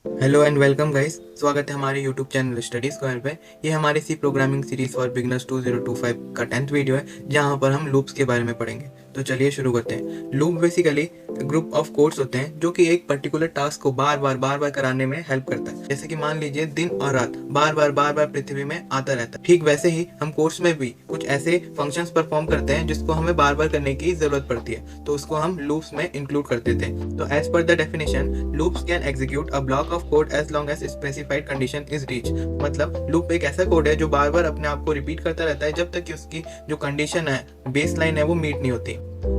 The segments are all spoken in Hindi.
हेलो एंड वेलकम गाइस, स्वागत है हमारे यूट्यूब चैनल स्टडी स्क्वायर पे। ये हमारी C programming series for beginners 2025 का 10th वीडियो है, जहां पर हम लूप्स के बारे में पढ़ेंगे। तो चलिए शुरू करते हैं। Loop basically group of codes होते हैं जो कि एक पर्टिकुलर टास्क को बार बार कराने में हेल्प करता है। जैसे कि मान लीजिए दिन और रात बार बार पृथ्वी में आता रहता है, ठीक वैसे ही हम कोड्स में भी कुछ ऐसे फंक्शंस परफॉर्म करते हैं जिसको हमें बार बार करने की जरूरत पड़ती है, तो उसको हम लूप्स में इंक्लूड कर देते हैं। तो as per the definition, loops can execute a block of code as long as specified condition is reach. मतलब लूप एक ऐसा कोड है जो बार बार अपने आप को रिपीट करता रहता है जब तक कि उसकी जो कंडीशन है, बेस लाइन है, वो मीट नहीं होती।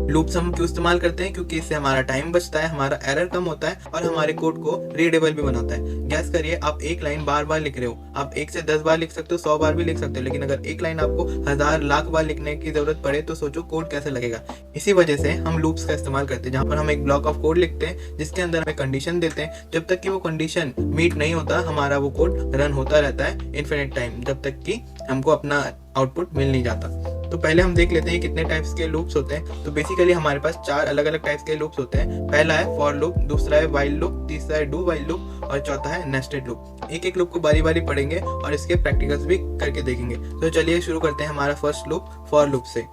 लूप्स हम क्यों इस्तेमाल करते हैं? क्योंकि इससे हमारा टाइम बचता है, हमारा एरर कम होता है और हमारे कोड को रीडेबल भी बनाता है। गैस करिए, आप एक लाइन बार बार लिख रहे हो, आप 1 से 10 बार लिख सकते हो, 100 बार भी लिख सकते हो, लेकिन अगर एक लाइन आपको 1000 लाख बार लिखने की जरूरत पड़े तो सोचो कोड कैसे लगेगा। इसी वजह से हम लूप्स का इस्तेमाल करते हैं, जहां पर हम एक ब्लॉक ऑफ कोड लिखते हैं जिसके अंदर हमें कंडीशन देते हैं। जब तक कि वो कंडीशन मीट नहीं होता, हमारा वो कोड रन होता रहता है इन्फिनिट टाइम, जब तक कि हमको अपना आउटपुट मिल नहीं जाता। तो पहले हम देख लेते हैं कितने टाइप्स के लूप्स होते हैं। तो बेसिकली हमारे पास 4 अलग अलग टाइप्स के लूप्स होते हैं। पहला है फॉर लूप, दूसरा है व्हाइल लूप, तीसरा है डू व्हाइल लूप और चौथा है नेस्टेड लूप। एक एक लूप को बारी बारी पढ़ेंगे और इसके प्रैक्टिकल्स भी करके देखेंगे। तो चलिए शुरू करते हैं हमारा फर्स्ट लूप फॉर लूप से।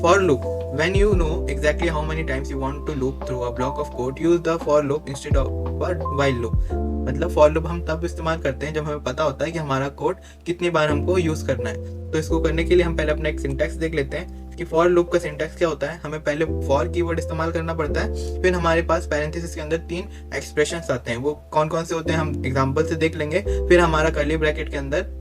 For loop, when you know exactly how many times you want to loop through a block of code, use the for loop instead of while loop। मतलब for loop हम तब इस्तेमाल करते हैं जब हमें पता होता है कि हमारा कोड कितनी बार हमको यूज करना है। तो इसको करने के लिए हम पहले अपना एक सिंटैक्स देख लेते हैं कि for loop का सिंटैक्स क्या होता है। हमें पहले for कीवर्ड इस्तेमाल करना पड़ता है, फिर हमारे पास पैरेंथेसिस के अंदर 3 एक्सप्रेशंस आते हैं। वो कौन कौन से होते हैं हम एग्जांपल से देख लेंगे। फिर हमारा कर्ली ब्रैकेट के अंदर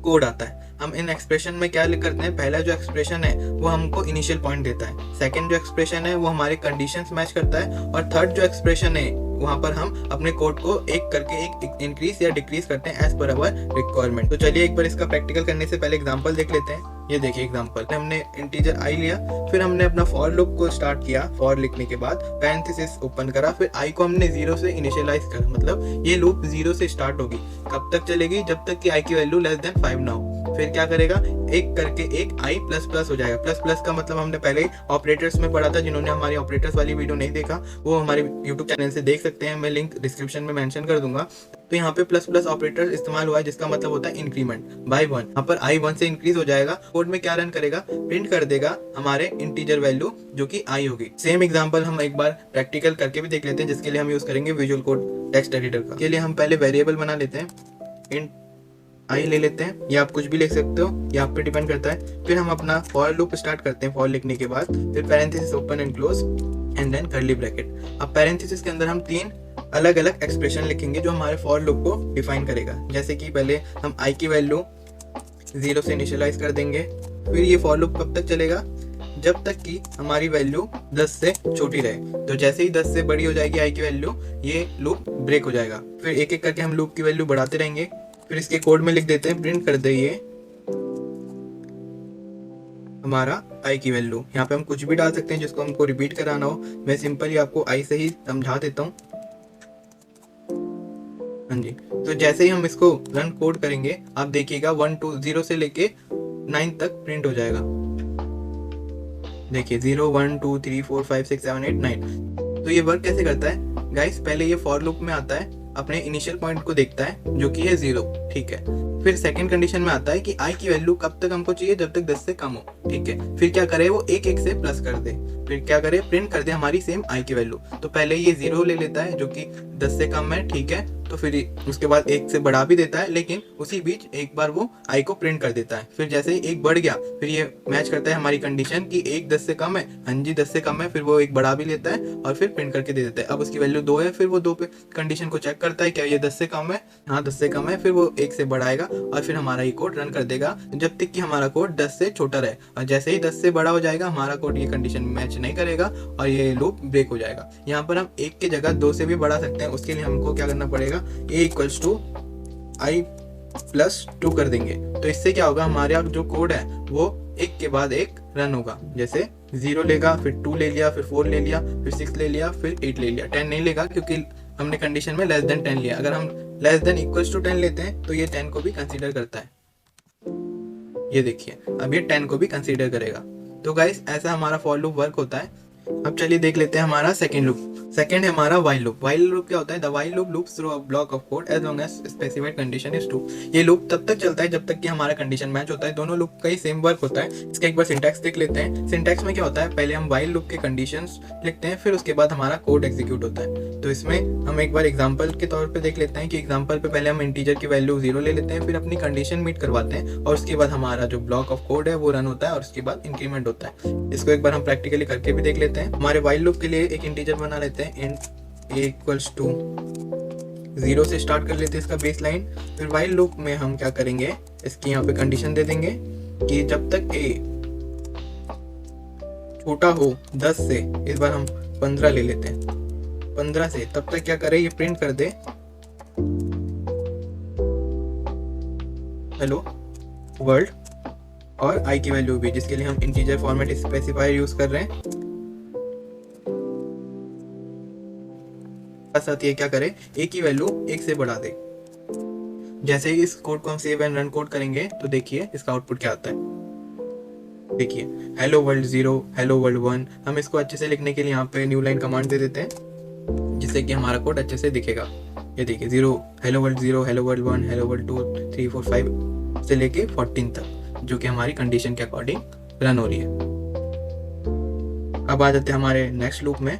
कोड आता है। हम इन एक्सप्रेशन में क्या लिख करते हैं? पहला जो एक्सप्रेशन है वो हमको इनिशियल पॉइंट देता है, सेकंड जो एक्सप्रेशन है वो हमारे कंडीशंस मैच करता है, और थर्ड जो एक्सप्रेशन है वहां पर हम अपने कोड को एक करके एक इंक्रीज या डिक्रीज करते हैं एज पर अवर रिक्वायरमेंट। तो चलिए एक बार इसका प्रैक्टिकल करने से पहले एग्जांपल देख लेते हैं। ये देखिए एग्जांपल, हमने इंटीजर आई लिया, फिर हमने अपना फॉर लूप को स्टार्ट किया। फॉर लिखने के बाद पैरेंथेसिस ओपन करा, फिर आई को हमने 0 से इनिशियलाइज करा। मतलब ये लूप 0 से स्टार्ट होगी। कब तक चलेगी? जब तक कि आई की वैल्यू लेस देन 5 ना हो। फिर क्या करेगा? एक करके एक आई प्लस प्लस हो जाएगा। प्लस प्लस का मतलब हमने पहले ही ऑपरेटर्स में पढ़ा था। जिन्होंने हमारी ऑपरेटर्स वाली वीडियो नहीं देखा वो हमारे यूट्यूब चैनल से देख सकते हैं, मैं लिंक डिस्क्रिप्शन में मेंशन कर दूंगा। तो यहाँ पे प्लस प्लस ऑपरेटर इस्तेमाल हुआ है, जिसका मतलब होता है इंक्रीमेंट बाय 1। यहाँ पर आई 1 से इंक्रीज हो जाएगा। कोड में क्या रन करेगा? प्रिंट कर देगा हमारे इंटीजर वैल्यू जो कि आई होगी। सेम एग्जांपल हम एक बार प्रैक्टिकल करके भी देख लेते हैं, जिसके लिए हम यूज करेंगे विजुअल कोड टेक्स्ट एडिटर का। के लिए हम पहले वेरिएबल बना लेते हैं, इंट आई ले लेते हैं, या आप कुछ भी लिख सकते हो, ये आप पे डिपेंड करता है। फिर हम अपना फॉर लूप स्टार्ट करते हैं फॉर लिखने के बाद, फिर parenthesis open and close and then curly bracket. अब पैरेंथेसिस के अंदर हम 3 अलग अलग एक्सप्रेशन लिखेंगे जो हमारे फॉर लूप को डिफाइन करेगा। जैसे कि पहले हम आई की वैल्यू 0 से इनिशियलाइज कर देंगे। फिर ये फॉर लूप कब तक चलेगा? जब तक कि हमारी वैल्यू 10 से छोटी रहे। तो जैसे ही 10 से बड़ी हो जाएगी आई की वैल्यू, ये लूप ब्रेक हो जाएगा। फिर एक एक करके हम लूप की वैल्यू बढ़ाते रहेंगे। फिर इसके कोड में लिख देते हैं, प्रिंट कर दे ये हमारा आई की वैल्यू। यहाँ पे हम कुछ भी डाल सकते हैं जिसको हमको रिपीट कराना हो। मैं सिंपली आपको आई से ही समझा देता हूँ। हाँ जी, तो जैसे ही हम इसको रन कोड करेंगे, आप देखिएगा 1 2 0 से लेके 9 तक प्रिंट हो जाएगा। देखिए 0 1 2 3 4 5 6 7 8 9। तो ये वर्क कैसे करता है गाइस? पहले ये फॉर लूप में आता है, अपने इनिशियल पॉइंट को देखता है जो कि है 0, ठीक है। फिर सेकंड कंडीशन में आता है कि आई की वैल्यू कब तक हमको चाहिए? जब तक 10 से कम हो, ठीक है। फिर क्या करे? वो एक एक से प्लस कर दे। फिर क्या करे? प्रिंट कर दे हमारी सेम आई की वैल्यू। तो पहले ये 0 ले लेता है जो कि 10 से कम है, ठीक है। तो फिर उसके बाद 1 से बढ़ा भी देता है, लेकिन उसी बीच एक बार वो आई को प्रिंट कर देता है। फिर जैसे ही 1 बढ़ गया, फिर ये मैच करता है हमारी कंडीशन कि 1 10 से कम है। हाँ जी 10 से कम है। फिर वो 1 बढ़ा भी लेता है और फिर प्रिंट करके दे देता है। अब उसकी वैल्यू 2 है, फिर वो 2 पे कंडीशन को चेक करता है क्या ये 10 से कम है? हाँ 10 से कम है। फिर वो 1 से बढ़ाएगा और फिर हमारा ये कोड रन कर देगा जब तक कि हमारा कोड 10 से छोटा रहे। और जैसे ही 10 से बड़ा हो जाएगा, हमारा कोड ये कंडीशन मैच नहीं करेगा और ये लूप ब्रेक हो जाएगा। यहाँ पर हम 1 की जगह 2 से भी बढ़ा सकते हैं। उसके लिए हमको क्या करना पड़ेगा? a equals to i plus 2 कर देंगे। तो इससे क्या होगा? हमारे जो कोड है वो एक के बाद एक रन होगा। जैसे 0 लेगा, फिर 2 ले लिया, फिर 4 ले लिया, फिर 6 ले लिया, फिर 8 ले लिया। 10 नहीं लेगा क्योंकि हमने कंडीशन में लेस देन 10 लिया। अगर हम लेस देन इक्वल्स टू 10 लेते हैं तो ये 10 को भी कंसीडर करता है। ये देखिए अब ये 10 को भी कंसीडर करेगा। तो गाइस ऐसा हमारा फॉर लूप वर्क होता है। अब चलिए देख लेते हैं हमारा सेकंड लूप। सेकंड है हमारा while लूप। while लूप क्या होता है? The while loop loops through a block of code as long as specified condition is true. ये लूप तब तक चलता है जब तक कि हमारा कंडीशन मैच होता है। दोनों लूप का ही सेम वर्क होता है। इसका एक बार सिंटैक्स देख लेते हैं। सिंटैक्स में क्या होता है? पहले हम while लूप के कंडीशंस लिखते हैं, फिर उसके बाद हमारा कोड एग्जीक्यूट होता है। तो इसमें हम एक बार एग्जांपल के तौर पे देख लेते हैं कि एग्जांपल पे पहले हम इंटीजर की वैल्यू 0 ले लेते हैं, फिर अपनी कंडीशन मीट करवाते हैं और उसके बाद हमारा जो ब्लॉक ऑफ कोड है वो रन होता है और उसके बाद इंक्रीमेंट होता है। इसको एक बार हम प्रैक्टिकली करके भी देख लेते हैं। हमारे while लूप के लिए एक इंटीजर बना लेते हैं, int a इक्वल्स टू 0 से स्टार्ट कर लेते हैं इसका बेस लाइन। फिर while लूप में हम क्या करेंगे, इसकी यहाँ पे कंडीशन दे देंगे कि जब तक a छोटा हो 10 से, इस बार हम 15 ले लेते हैं, 15 से तब तक क्या करे, ये प्रिंट कर दे हेलो वर्ल्ड और i की वैल्यू भी, जिसके लिए हम इंटीजर फॉर्मेट स्पेसिफायर यूज कर रहे हैं। साथ ये क्या करे, a की वैल्यू 1 से बढ़ा दे। जैसे ही इस कोड को हम सेव एंड रन कोड करेंगे तो देखिए इसका आउटपुट क्या आता है। देखिए हेलो वर्ल्ड 0, हेलो वर्ल्ड 1। हम इसको अच्छे से लिखने के लिए यहाँ पे न्यू लाइन कमांड दे देते हैं जिससे कि हमारा कोड अच्छे से दिखेगा। ये देखिए 0, hello world 0, hello world 1, hello world 2, 3, 4, 5 से लेके 14 तक, जो कि हमारी कंडीशन के अकॉर्डिंग रन हो रही है। अब आ जाते हैं हमारे नेक्स्ट लूप में।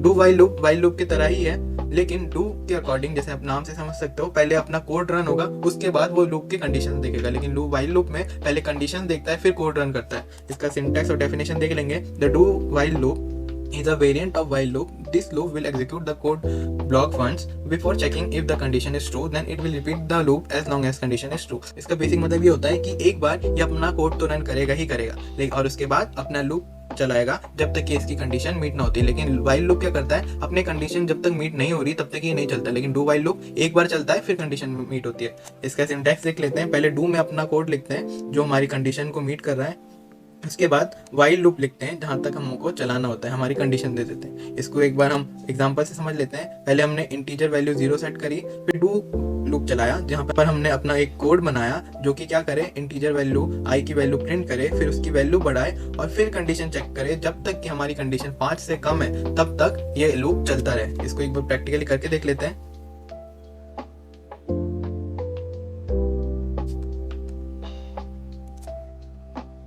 डू वाइल लूप की तरह ही है, लेकिन डू के अकॉर्डिंग, जैसे आप नाम से समझ सकते हो, पहले अपना कोड रन होगा, उसके बाद वो लूप की कंडीशन देखेगा। लेकिन वाइल लूप में पहले कंडीशन देखता है फिर कोड रन करता है। इसका सिंटैक्स और डेफिनेशन देख लेंगे। The do while loop is a variant of while loop. This loop will execute the code block once before checking if the condition is true, then it will repeat the loop as long as condition is true. इसका बेसिक मतलब ये होता है कि एक बार ये अपना कोड तो रन करेगा ही करेगा, लेकिन और उसके बाद अपना लूप चलाएगा जब तक कि इसकी कंडीशन मीट ना होती। लेकिन वाइल लूप क्या करता है, अपने कंडीशन जब तक मीट नहीं हो रही तब तक ये नहीं चलता। लेकिन डू वाइल लूप एक बार चलता है फिर कंडीशन मीट होती है। इसका सिंटैक्स देख लेते हैं। पहले डू में अपना कोड लिखते हैं जो हमारी कंडीशन को मीट कर रहा है, उसके बाद वाइल लूप लिखते हैं जहां तक हमको चलाना होता है, हमारी कंडीशन दे देते हैं। इसको एक बार हम एग्जांपल से समझ लेते हैं। पहले हमने इंटीजर वैल्यू 0 सेट करी, फिर डू लूप चलाया जहां पर हमने अपना एक कोड बनाया जो कि क्या करे, इंटीजर वैल्यू i की वैल्यू प्रिंट करे, फिर उसकी वैल्यू बढ़ाए और फिर कंडीशन चेक करे। जब तक कि हमारी कंडीशन 5 से कम है तब तक ये लूप चलता रहे। इसको एक बार प्रैक्टिकली करके देख लेते हैं।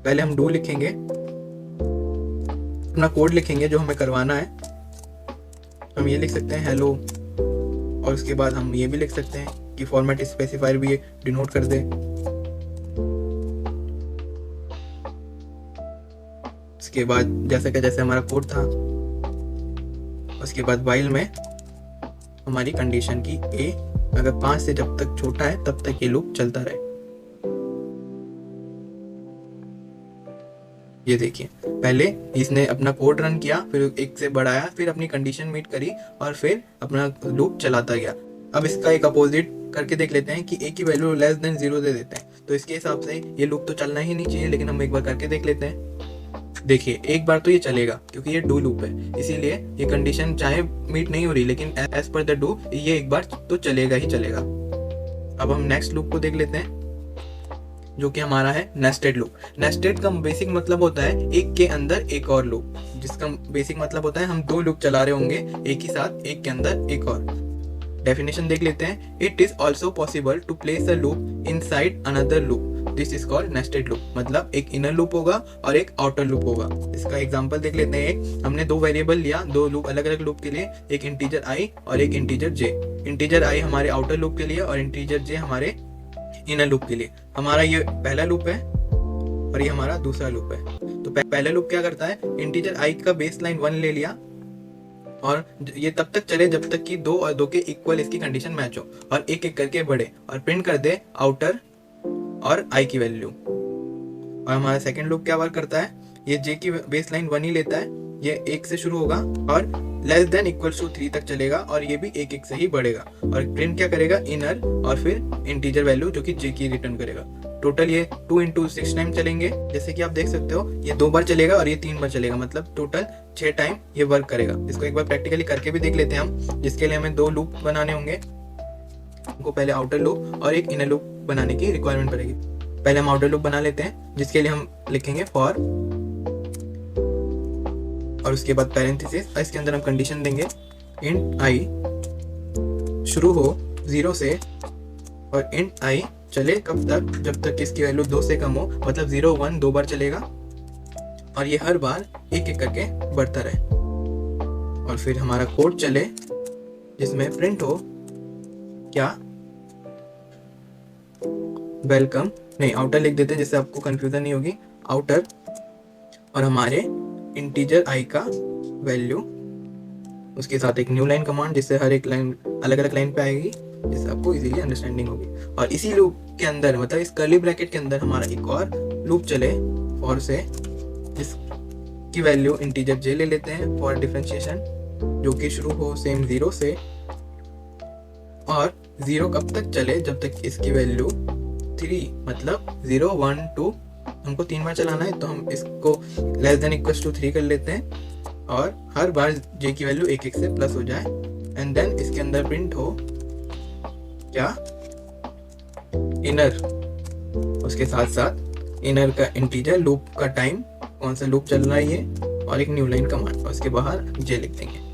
पहले हम डू लिखेंगे, अपना कोड लिखेंगे जो हमें करवाना है। हम ये लिख सकते हैं हेलो, और उसके बाद हम ये भी लिख सकते हैं कि फॉर्मेट स्पेसिफायर भी ये डिनोट कर दे। उसके बाद जैसे हमारा कोड था, उसके बाद वाइल में हमारी कंडीशन की ए अगर 5 से जब तक छोटा है तब तक ये लूप चलता रहे। ये देखिए पहले इसने अपना कोड रन किया, फिर 1 से बढ़ाया, फिर अपनी कंडीशन मीट करी और फिर अपना लूप चलाता गया। अब इसका एक अपोजिट करके देख लेते हैं कि a की वैल्यू लेस देन 0 दे देते हैं। तो इसके हिसाब से ये लूप तो चलना ही नहीं चाहिए, लेकिन हम एक बार करके देख लेते हैं। देखिए एक बार तो ये चलेगा क्योंकि ये डू लूप है, इसीलिए ये कंडीशन चाहे मीट नहीं हो रही, लेकिन एज पर द डू ये एक बार तो चलेगा ही चलेगा। अब हम नेक्स्ट लूप को देख लेते हैं जो कि हमारा है नेस्टेड लूप। नेस्टेड का बेसिक मतलब होता है एक के अंदर एक और लूप, जिसका बेसिक मतलब होता है हम 2 लूप चला रहे होंगे एक ही साथ, एक के अंदर एक और। डेफिनेशन देख लेते हैं। It is also possible to place a loop inside another loop, this is called nested loop. मतलब एक इनर लूप होगा और एक आउटर लूप होगा। इसका एग्जांपल देख लेते हैं। एक हमने 2 वेरिएबल लिया, 2 लूप अलग अलग लूप के लिए, एक इंटीजर i और एक इंटीजर j। इंटीजर i हमारे आउटर लूप के लिए और इंटीजर j हमारे इनर लूप के लिए। हमारा ये पहला लूप है और ये हमारा दूसरा लूप है। तो पहला लूप क्या करता है, इंटीजर i का बेस लाइन 1 ले लिया और ये तब तक चले जब तक कि 2 और 2 के इक्वल इसकी कंडीशन मैच हो, और एक एक करके बढ़े और प्रिंट कर दे आउटर और i की वैल्यू। और हमारा सेकंड लूप क्या वर्क करता है, ये j की बेस लाइन 1 ही लेता है, ये 1 से शुरू होगा और लेस देन इक्वल्स टू 3 तक चलेगा और ये भी 1 1 से ही बढ़ेगा और प्रिंट क्या करेगा, इनर और फिर इंटीजर वैल्यू जो कि j की रिटर्न करेगा। टोटल ये 2 into 6 टाइम चलेंगे। जैसे कि आप देख सकते हो ये 2 बार चलेगा और ये 3 बार चलेगा, मतलब टोटल 6 टाइम ये वर्क करेगा। इसको एक बार प्रैक्टिकली करके भी देख लेते हैं हम, जिसके लिए हमें 2 लूप बनाने होंगे। हमको पहले आउटर लूप और एक इनर लूप बनाने की रिक्वायरमेंट पड़ेगी। पहले हम आउटर लूप बना लेते हैं, जिसके लिए हम लिखेंगे फॉर और उसके बाद पैरेंथेसिस, और इसके अंदर हम कंडीशन देंगे इंट आई शुरू हो 0 से और इंट आई चले कब तक, जब तक इसकी वैल्यू 2 से कम हो, मतलब 0 1 2 बार चलेगा और ये हर बार एक एक करके बढ़ता रहे। और फिर हमारा कोड चले जिसमें प्रिंट हो क्या, वेलकम, नहीं आउटर लिख देते हैं जिससे आपको कंफ्यूजन नहीं होगी, आउटर, और हमारे इंटीजर आई का वैल्यू, उसके साथ एक न्यू लाइन कमांड जिससे हर एक लाइन अलग अलग लाइन पे आएगी, जिससे आपको इजीली अंडरस्टैंडिंग होगी। और इसी लूप के अंदर, मतलब इस कर्ली ब्रैकेट के अंदर हमारा एक और लूप चले फॉर से, जिसकी वैल्यू इंटीजर जे ले लेते हैं फॉर डिफरेंशिएशन, जो कि शुरू हो सेम 0 से और 0 कब तक चले, जब तक इसकी वैल्यू 3, मतलब 0 1 2 हमको 3 बार चलाना है, तो हम इसको लेस देन इक्वल टू 3 कर लेते हैं और हर बार जे की वैल्यू 1 1 से प्लस हो जाए। एंड देन इसके अंदर प्रिंट हो क्या, इनर, उसके साथ साथ इनर का इंटीजर, लूप का टाइम, कौन सा लूप चल रहा है ये, और एक न्यू लाइन कमांड, और उसके बाहर जे लिख देंगे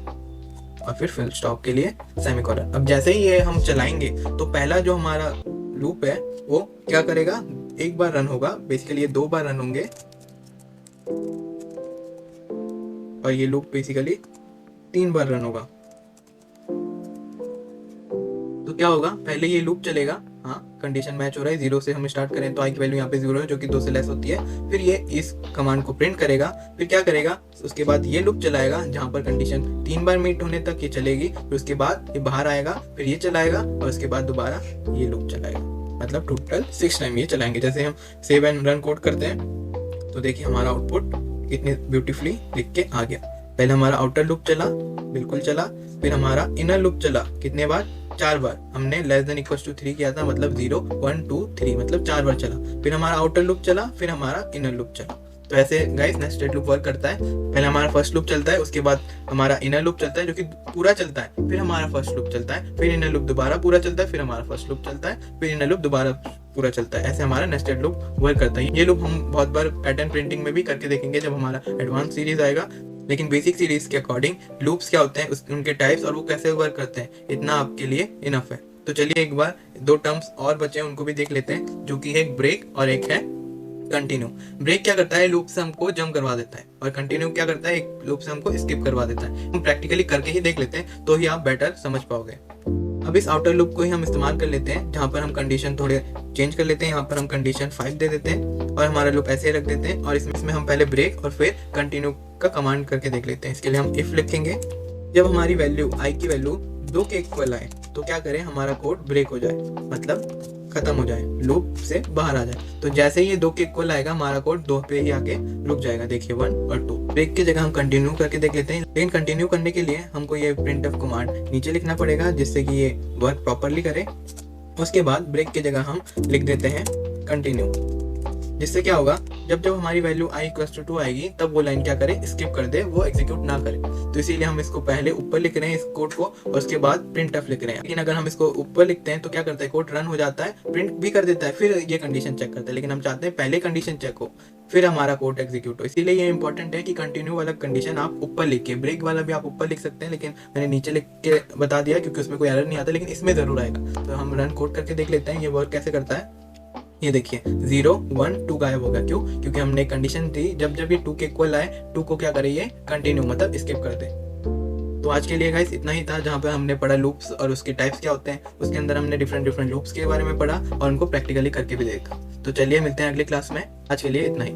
और फिर फुल स्टॉप के लिए सेमीकोलन। अब जैसे ही ये हम चलाएंगे तो पहला जो हमारा लूप है वो क्या करेगा, एक बार रन होगा, बेसिकली ये 2 बार रन होंगे और ये लूप बेसिकली 3 बार रन होगा। तो क्या होगा, पहले ये लूप चलेगा, हाँ कंडीशन मैच हो रहा है, 0 से हम स्टार्ट करें तो आई की वैल्यू यहाँ पे 0 है जो कि 2 से लेस होती है। फिर ये इस कमांड को प्रिंट करेगा, फिर क्या करेगा, उसके बाद ये लूप चलाएगा जहाँ पर कंडीशन 3 बार मीट होने तक ये चलेगी, फिर उसके बाद ये बाहर आएगा, फिर ये चलाएगा और उसके बाद दोबारा ये लूप चलाएगा, मतलब टोटल 6 टाइम ये चलाएंगे। जैसे हम सेव एंड रन कोड करते हैं तो देखिए हमारा आउटपुट कितने ब्यूटीफुली लिख के आ गया। पहले हमारा आउटर लूप चला, बिल्कुल चला, फिर हमारा इनर लूप चला, कितने बार, 4 बार, हमने लेस देन इक्वल टू 3 किया था, मतलब 0 1 2 3, मतलब 4 बार चला। फिर हमारा आउटर लूप चला, फिर हमारा इनर लूप चला। तो ऐसे गाइस नेस्टेड लूप वर्क करता है। पहले हमारा फर्स्ट लूप चलता है, उसके बाद हमारा इनर लूप चलता है जो कि पूरा चलता है, फिर हमारा फर्स्ट लूप चलता है, फिर इनर लूप दोबारा पूरा चलता है, फिर हमारा फर्स्ट लूप चलता है, फिर इनर लूप दोबारा पूरा चलता है। ऐसे हमारा नेस्टेड लूप वर्क करता है। ये लूप हम बहुत बार पैटर्न प्रिंटिंग में भी करके देखेंगे जब हमारा एडवांस सीरीज आएगा, लेकिन बेसिक सीरीज के अकॉर्डिंग लूप्स क्या होते हैं, उनके टाइप्स और वो कैसे वर्क करते हैं, इतना आपके लिए इनफ है। तो चलिए एक बार 2 टर्म्स और बचे हैं उनको भी देख लेते हैं, जो कि है एक ब्रेक और एक है कंटिन्यू। ब्रेक क्या करता है, लूप से हमको जंप करवा देता है, और कंटिन्यू क्या करता है, एक लूप से हमको स्किप करवा देता है। हम प्रैक्टिकली करके ही देख लेते हैं तो ही आप बेटर समझ पाओगे। अब इस आउटर लूप को ही हम इस्तेमाल कर लेते हैं, जहाँ पर हम कंडीशन थोड़े चेंज कर लेते हैं। यहाँ पर हम कंडीशन 5 दे देते हैं और हमारा लूप ऐसे ही रख देते हैं, और इसमें हम पहले ब्रेक और फिर कंटिन्यू का कमांड करके देख लेते हैं। इसके लिए हम इफ लिखेंगे, जब हमारी वैल्यू आई की वैल्यू 2 के इक्वल आए तो क्या करें, हमारा कोड ब्रेक हो जाए, मतलब खत्म हो जाए, लूप से बाहर आ जाए। तो जैसे ही ये 2 के इक्वल आएगा हमारा कोड 2 पे ही आके रुक जाएगा, देखिए 1 और 2। ब्रेक की जगह हम कंटिन्यू करके देख लेते हैं, लेकिन कंटिन्यू करने के लिए हमको ये printf कमांड नीचे लिखना पड़ेगा जिससे कि ये वर्क प्रॉपरली करे। उसके बाद ब्रेक की जगह हम लिख देते हैं कंटिन्यू, जिससे क्या होगा, जब जब हमारी वैल्यू i = 2 आएगी तब वो लाइन क्या करे, स्किप कर दे, वो एग्जीक्यूट ना करे। तो इसीलिए हम इसको पहले ऊपर लिख रहे हैं इस कोड को, और उसके बाद printf लिख रहे हैं। लेकिन अगर हम इसको ऊपर लिखते हैं तो क्या करता है, कोड रन हो जाता है, प्रिंट भी कर देता है, फिर ये कंडीशन चेक करता है। लेकिन हम चाहते हैं पहले कंडीशन चेक हो फिर हमारा कोड एग्जीक्यूट हो। इसीलिए ये इंपॉर्टेंट है कि कंटिन्यू वाला कंडीशन आप ऊपर लिखिए, ब्रेक वाला भी आप ऊपर लिख सकते हैं, लेकिन मैंने नीचे लिख के बता दिया क्योंकि उसमें कोई एरर नहीं आता, लेकिन इसमें जरूर आएगा। तो हम रन कोड करके देख लेते हैं ये वर्क कैसे करता है। ये देखिए 0 1 2 गायब होगा, क्यों, क्योंकि हमने कंडीशन दी जब जब ये 2 के इक्वल आए 2 को क्या करे, ये कंटिन्यू मतलब स्किप कर दे। तो आज के लिए गाइस इतना ही था, जहाँ पे हमने पढ़ा लूप्स और उसके टाइप्स क्या होते हैं। उसके अंदर हमने डिफरेंट लूप्स के बारे में पढ़ा और उनको प्रैक्टिकली करके भी देखा। तो चलिए मिलते हैं अगली क्लास में, आज के लिए इतना ही।